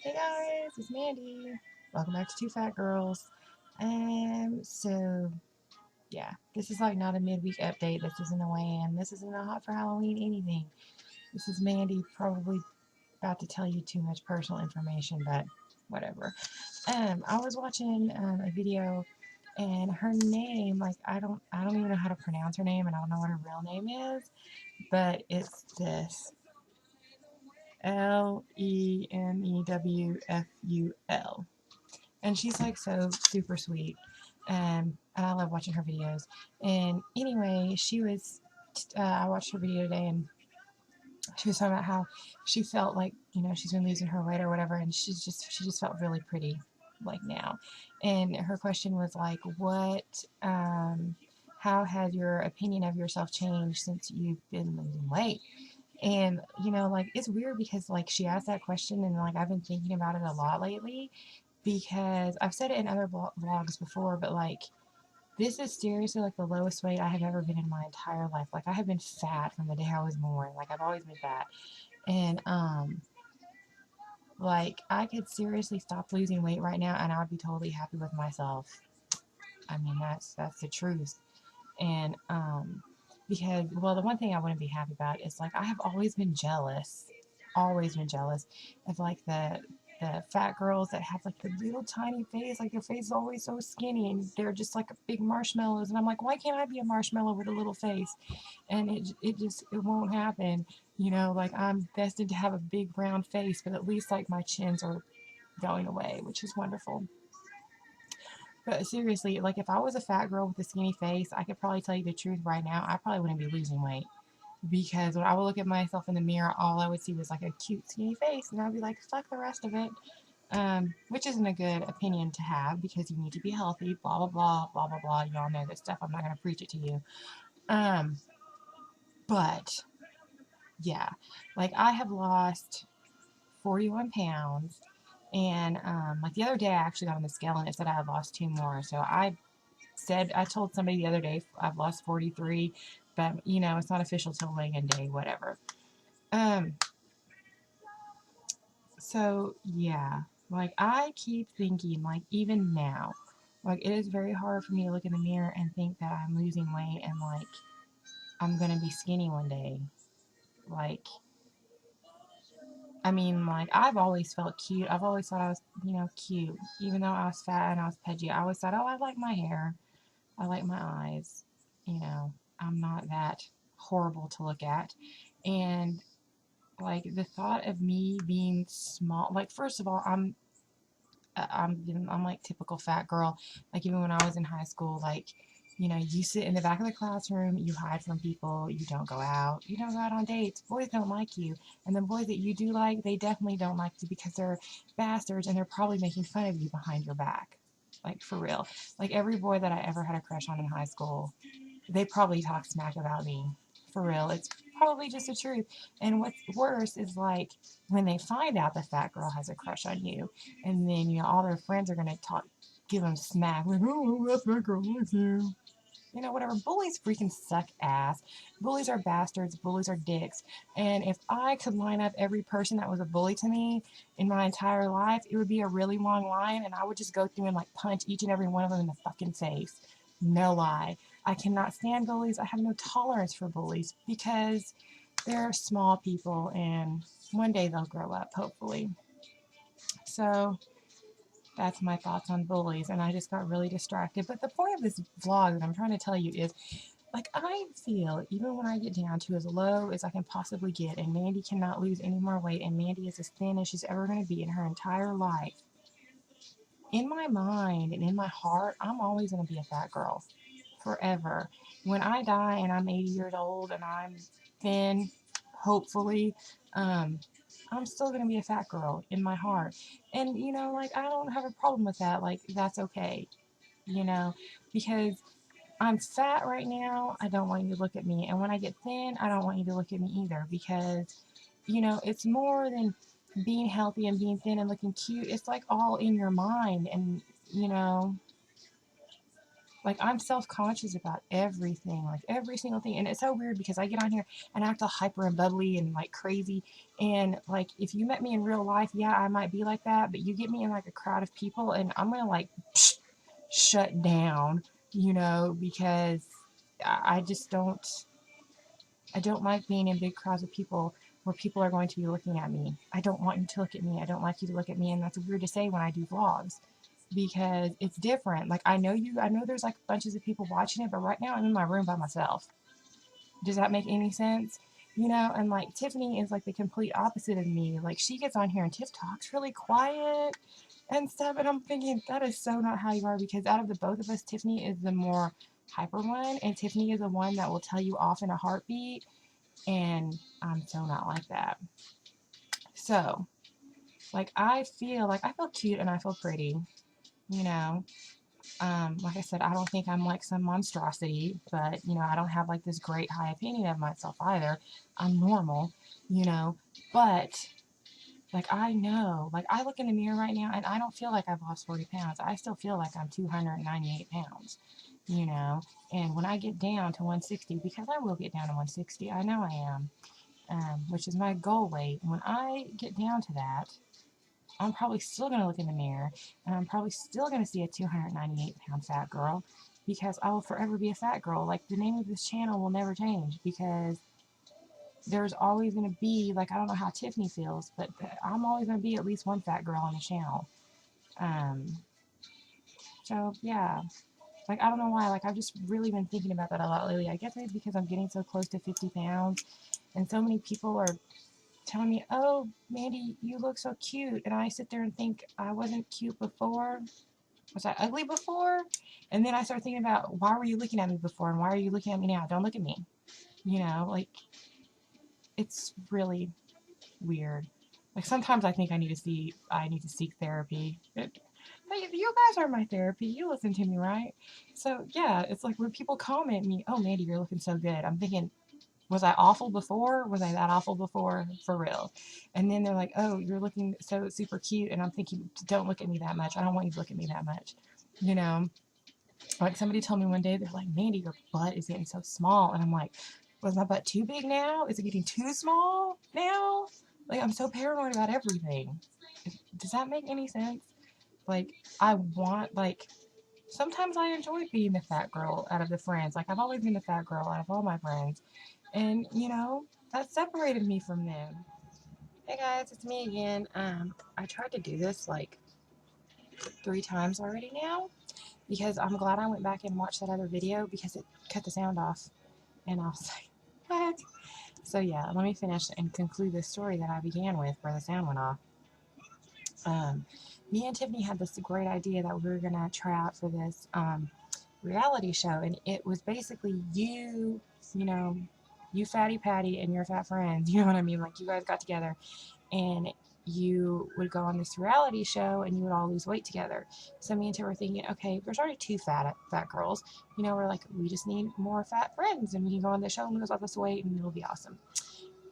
Hey guys, it's Mandy. Welcome back to Two Fat Girls. So yeah, this is like not a midweek update. This isn't a weigh-in. This isn't a hot for Halloween anything. This is Mandy probably about to tell you too much personal information, but whatever. I was watching a video, and her name, like I don't even know how to pronounce her name, and I don't know what her real name is, but it's this Lemewful. And she's like so super sweet, and I love watching her videos. And anyway, I watched her video today, and she was talking about how she felt like she's been losing her weight or whatever, and she just felt really pretty like now. And her question was like, what how has your opinion of yourself changed since you've been losing weight? And like it's weird because like she asked that question, and like I've been thinking about it a lot lately because I've said it in other vlogs before, but like this is seriously like the lowest weight I have ever been in my entire life. Like I have been fat from the day I was born. Like I've always been fat. And like I could seriously stop losing weight right now and I would be totally happy with myself. I mean that's the truth. And because well the one thing I wouldn't be happy about is like I have always been jealous of like the fat girls that have like the little tiny face, like their face is always so skinny and they're just like big marshmallows. And I'm like, why can't I be a marshmallow with a little face? And it won't happen. Like I'm destined to have a big round face, but at least like my chins are going away, which is wonderful. But seriously, like if I was a fat girl with a skinny face, I could probably tell you the truth right now. I probably wouldn't be losing weight because when I would look at myself in the mirror, all I would see was like a cute skinny face, and I'd be like, fuck the rest of it. Which isn't a good opinion to have because you need to be healthy. Blah blah blah blah blah blah. You all know this stuff. I'm not gonna preach it to you. Um, but yeah, like I have lost 41 pounds. And like the other day, I actually got on the scale and it said I had lost two more. So I told somebody the other day I've lost 43, but it's not official till weigh-in day, whatever. Um, so yeah, like I keep thinking, like even now, like it is very hard for me to look in the mirror and think that I'm losing weight and like I'm gonna be skinny one day. Like, I mean, like I've always felt cute. I've always thought I was, cute, even though I was fat and I was pudgy. I always thought, oh, I like my hair. I like my eyes. I'm not that horrible to look at. And like the thought of me being small, like first of all, I'm like typical fat girl. Like even when I was in high school, like you sit in the back of the classroom, you hide from people, you don't go out on dates. Boys don't like you, and the boys that you do like, they definitely don't like you because they're bastards and they're probably making fun of you behind your back. Like for real. Like every boy that I ever had a crush on in high school, they probably talk smack about me. For real. It's probably just the truth. And what's worse is like when they find out the fat girl has a crush on you, and then all their friends are gonna give them smack, like, oh, that fat girl likes you. Whatever. Bullies freaking suck ass. Bullies are bastards. Bullies are dicks. And if I could line up every person that was a bully to me in my entire life, it would be a really long line, and I would just go through and like punch each and every one of them in the fucking face. No lie. I cannot stand bullies. I have no tolerance for bullies because they're small people, and one day they'll grow up, hopefully. So that's my thoughts on bullies, and I just got really distracted. But the point of this vlog that I'm trying to tell you is, like, I feel even when I get down to as low as I can possibly get, and Mandy cannot lose any more weight, and Mandy is as thin as she's ever going to be in her entire life, in my mind and in my heart, I'm always going to be a fat girl. Forever. When I die and I'm 80 years old and I'm thin, hopefully, um, I'm still going to be a fat girl in my heart. And, like, I don't have a problem with that. Like, that's okay, you know, because I'm fat right now. I don't want you to look at me. And when I get thin, I don't want you to look at me either because, it's more than being healthy and being thin and looking cute. It's like all in your mind. And, you know, Like, I'm self-conscious about everything, like every single thing. And it's so weird because I get on here and act all hyper and bubbly and like crazy. And like, if you met me in real life, yeah, I might be like that. But you get me in like a crowd of people and I'm going to like shut down, because I just don't. I don't like being in big crowds of people where people are going to be looking at me. I don't want you to look at me. I don't like you to look at me. And that's weird to say when I do vlogs because it's different. Like, I know there's like bunches of people watching it, but right now I'm in my room by myself. Does that make any sense? And like Tiffany is like the complete opposite of me. Like, she gets on here and Tiff talks really quiet and stuff. And I'm thinking that is so not how you are, because out of the both of us, Tiffany is the more hyper one, and Tiffany is the one that will tell you off in a heartbeat. And I'm so not like that. So, like, I feel cute and I feel pretty, you know. Like I said, I don't think I'm like some monstrosity, but I don't have like this great high opinion of myself either. I'm normal, you know, but like, I know, like, I look in the mirror right now and I don't feel like I've lost 40 pounds. I still feel like I'm 298 pounds, and when I get down to 160, because I will get down to 160, I know I am, which is my goal weight. When I get down to that, I'm probably still going to look in the mirror and I'm probably still going to see a 298-pound fat girl, because I will forever be a fat girl. Like, the name of this channel will never change, because there's always going to be, like, I don't know how Tiffany feels, but I'm always going to be at least one fat girl on the channel. Um, so, yeah. Like, I don't know why. Like, I've just really been thinking about that a lot lately. I guess maybe because I'm getting so close to 50 pounds and so many people are telling me, oh, Mandy, you look so cute. And I sit there and think, I wasn't cute before. Was I ugly before? And then I start thinking about, why were you looking at me before? And why are you looking at me now? Don't look at me. Like, it's really weird. Like, sometimes I think I need to seek therapy. You guys are my therapy. You listen to me, right? So yeah, it's like when people comment me, oh, Mandy, you're looking so good. I'm thinking, was I awful before? Was I that awful before? For real? And then they're like, oh, you're looking so super cute. And I'm thinking, don't look at me that much. I don't want you to look at me that much. Like, somebody told me one day, they're like, Mandy, your butt is getting so small. And I'm like, was my butt too big now? Is it getting too small now? Like, I'm so paranoid about everything. Does that make any sense? Like, sometimes I enjoy being the fat girl out of the friends. Like, I've always been the fat girl out of all my friends. And, that separated me from them. Hey guys, it's me again. I tried to do this like 3 times already now, because I'm glad I went back and watched that other video, because it cut the sound off. And I was like, what? So yeah, let me finish and conclude this story that I began with where the sound went off. Me and Tiffany had this great idea that we were going to try out for this reality show. And it was basically you Fatty Patty and your fat friends, you know what I mean? Like, you guys got together and you would go on this reality show and you would all lose weight together. So me and Tiff were thinking, okay, there's already 2 fat girls. We're like, we just need more fat friends and we can go on the show and lose all this weight and it'll be awesome.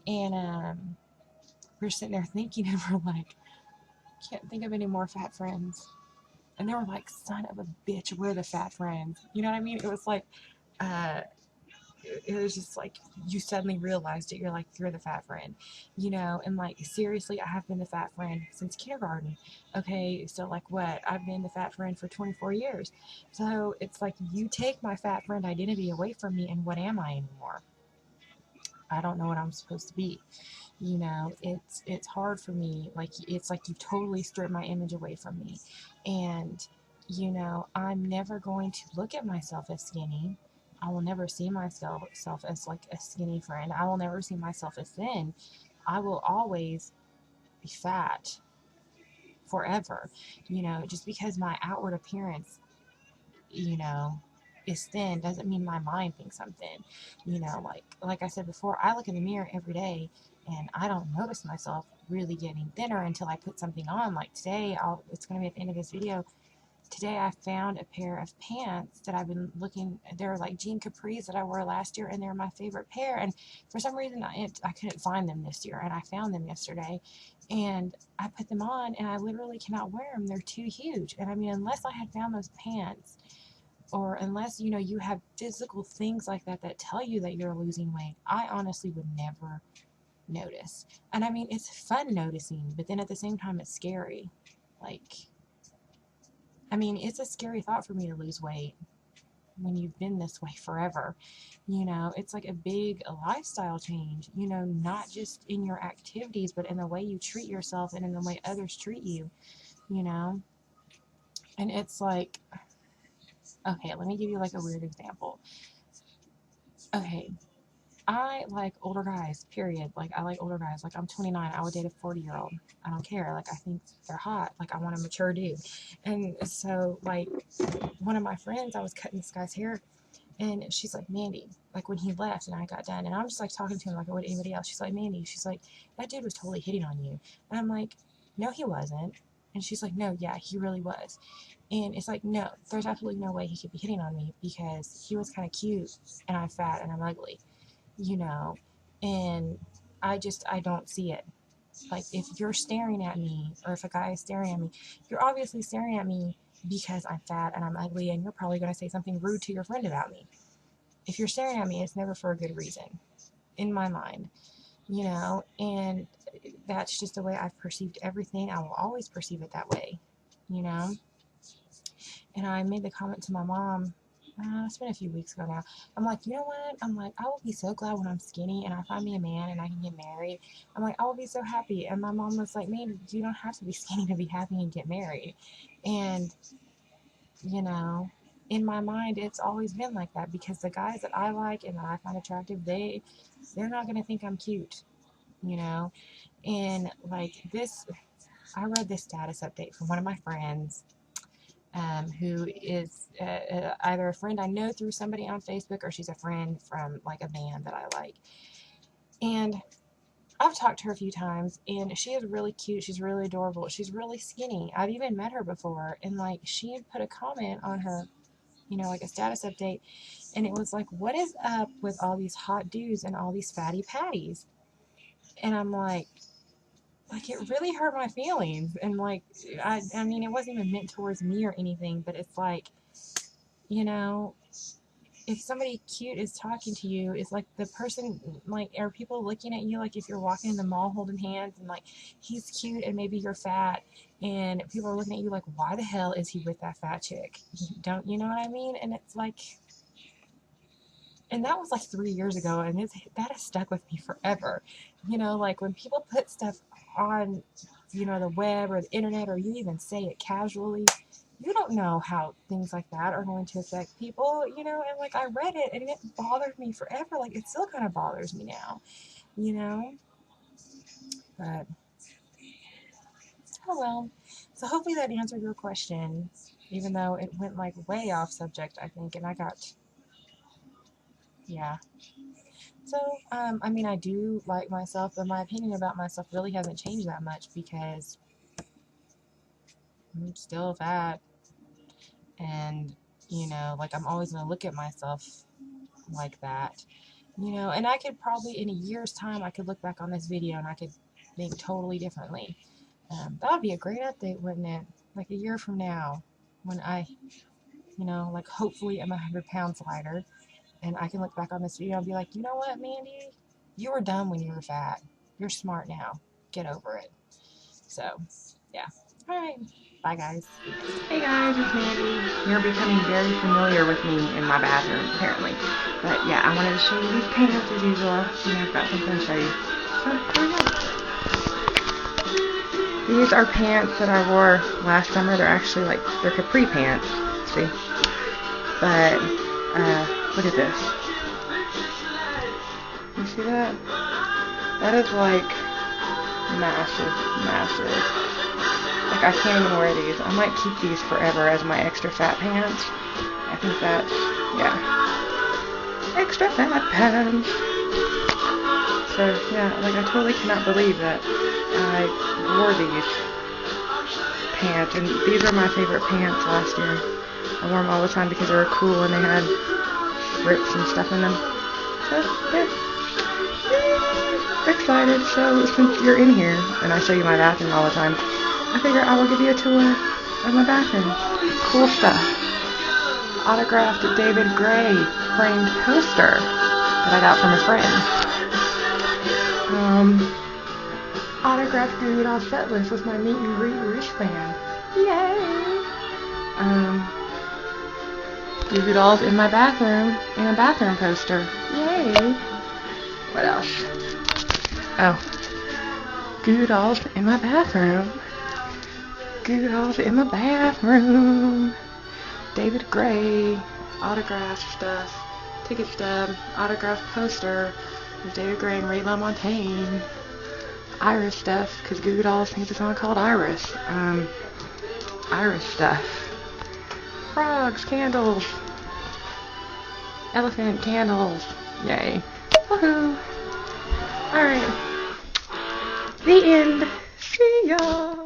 And we're sitting there thinking and we're like, can't think of any more fat friends. And they were like, son of a bitch, we're the fat friends. You know what I mean? It was like, it was just like, you suddenly realized it. You're like, you're the fat friend, and like, seriously, I have been the fat friend since kindergarten. Okay, so like, what? I've been the fat friend for 24 years. So it's like, you take my fat friend identity away from me, and what am I anymore? I don't know what I'm supposed to be. It's hard for me. Like, it's like you totally stripped my image away from me. And, I'm never going to look at myself as skinny. I will never see myself as like a skinny friend. I will never see myself as thin. I will always be fat forever. Just because my outward appearance, is thin doesn't mean my mind thinks I'm thin. Like I said before, I look in the mirror every day and I don't notice myself really getting thinner until I put something on. Like today, it's going to be at the end of this video. Today I found a pair of pants that I've been looking, they're like jean capris that I wore last year, and they're my favorite pair, and for some reason I couldn't find them this year, and I found them yesterday, and I put them on, and I literally cannot wear them. They're too huge. And I mean, unless I had found those pants or unless, you know, you have physical things like that that tell you that you're losing weight, I honestly would never notice. And I mean, it's fun noticing, but then at the same time, it's scary. Like, I mean, it's a scary thought for me to lose weight when you've been this way forever. You know, it's like a big lifestyle change, you know, not just in your activities, but in the way you treat yourself and in the way others treat you, you know. And it's like, okay, let me give you like a weird example. Okay, I like older guys, period. Like, I like older guys. Like, I'm 29. I would date a 40-year-old. I don't care. Like, I think they're hot. Like, I want a mature dude. And so, like, one of my friends, I was cutting this guy's hair, and she's like, Mandy, like, when he left and I got done, and I'm just, like, talking to him like I would anybody else. She's like, Mandy, she's like, that dude was totally hitting on you. And I'm like, no, he wasn't. And she's like, no, yeah, he really was. And it's like, no, there's absolutely no way he could be hitting on me because he was kind of cute, and I'm fat, and I'm ugly. You know, and I don't see it. Like, if you're staring at me, or if a guy is staring at me, you're obviously staring at me because I'm fat and I'm ugly, and you're probably going to say something rude to your friend about me. If you're staring at me, it's never for a good reason, in my mind, you know, and that's just the way I've perceived everything. I will always perceive it that way, you know. And I made the comment to my mom, it's been a few weeks ago now. I'm like, you know what? I'm like, I will be so glad when I'm skinny and I find me a man and I can get married. I'm like, I will be so happy. And my mom was like, man, you don't have to be skinny to be happy and get married. And, you know, in my mind, it's always been like that because the guys that I like and that I find attractive, they're not going to think I'm cute, you know. And like this, I read this status update from one of my friends, who is either a friend I know through somebody on Facebook, or she's a friend from like a band that I like. And I've talked to her a few times, and she is really cute. She's really adorable. She's really skinny. I've even met her before, and like she had put a comment on her, you know, like a status update, and it was like, what is up with all these hot dudes and all these fatty patties? And I'm like, it really hurt my feelings. And like, I mean, it wasn't even meant towards me or anything, but it's like, you know, if somebody cute is talking to you, it's like the person, like, are people looking at you like if you're walking in the mall holding hands and like he's cute and maybe you're fat and people are looking at you like, why the hell is he with that fat chick? Don't you know what I mean? And it's like, and that was like 3 years ago, and that has stuck with me forever. You know, like when people put stuff on, you know, the web or the internet, or you even say it casually, you don't know how things like that are going to affect people, you know. And like, I read it and it bothered me forever. Like, it still kind of bothers me now, you know. But oh well. So hopefully that answered your question, even though it went like way off subject, I think, and I got, yeah. So, I mean, I do like myself, but my opinion about myself really hasn't changed that much because I'm still fat. And, you know, like, I'm always going to look at myself like that, you know. And I could probably, in a year's time, I could look back on this video and I could think totally differently. That would be a great update, wouldn't it? Like a year from now, when I, you know, like, hopefully I'm 100 pounds lighter. And I can look back on this video and be like, you know what, Mandy? You were dumb when you were fat. You're smart now. Get over it. So, yeah. Alright. Bye, guys. Hey, guys. It's Mandy. You're becoming very familiar with me in my bathroom, apparently. But, yeah, I wanted to show you these pants as usual. You know, I've got something to show you. So, here we go. These are pants that I wore last summer. They're actually, like, they're capri pants. See? But, look at this. You see that? That is like massive, massive. Like, I can't even wear these. I might keep these forever as my extra fat pants. I think that's, yeah. Extra fat pants. So, yeah, like, I totally cannot believe that I wore these pants. And these are my favorite pants last year. I wore them all the time because they were cool and they had rips and stuff in them. So, yeah. Excited. So, since you're in here and I show you my bathroom all the time, I figure I will give you a tour of my bathroom. Cool stuff. autographed David Gray framed poster that I got from a friend. Autographed Goo Goo Dolls set list with my meet and greet wristband. Yay! Goo Goo Dolls in my bathroom and a bathroom poster. Yay! What else? Oh. Goo Goo Dolls in my bathroom. Goo Goo Dolls in my bathroom. David Gray, autographed stuff, ticket stub, autographed poster with David Gray and Ray LaMontagne. Iris stuff, because Goo Goo Dolls sings a song called Iris. Iris stuff. Frogs, candles. Elephant candles. Yay. Woohoo. Alright. The end. See ya.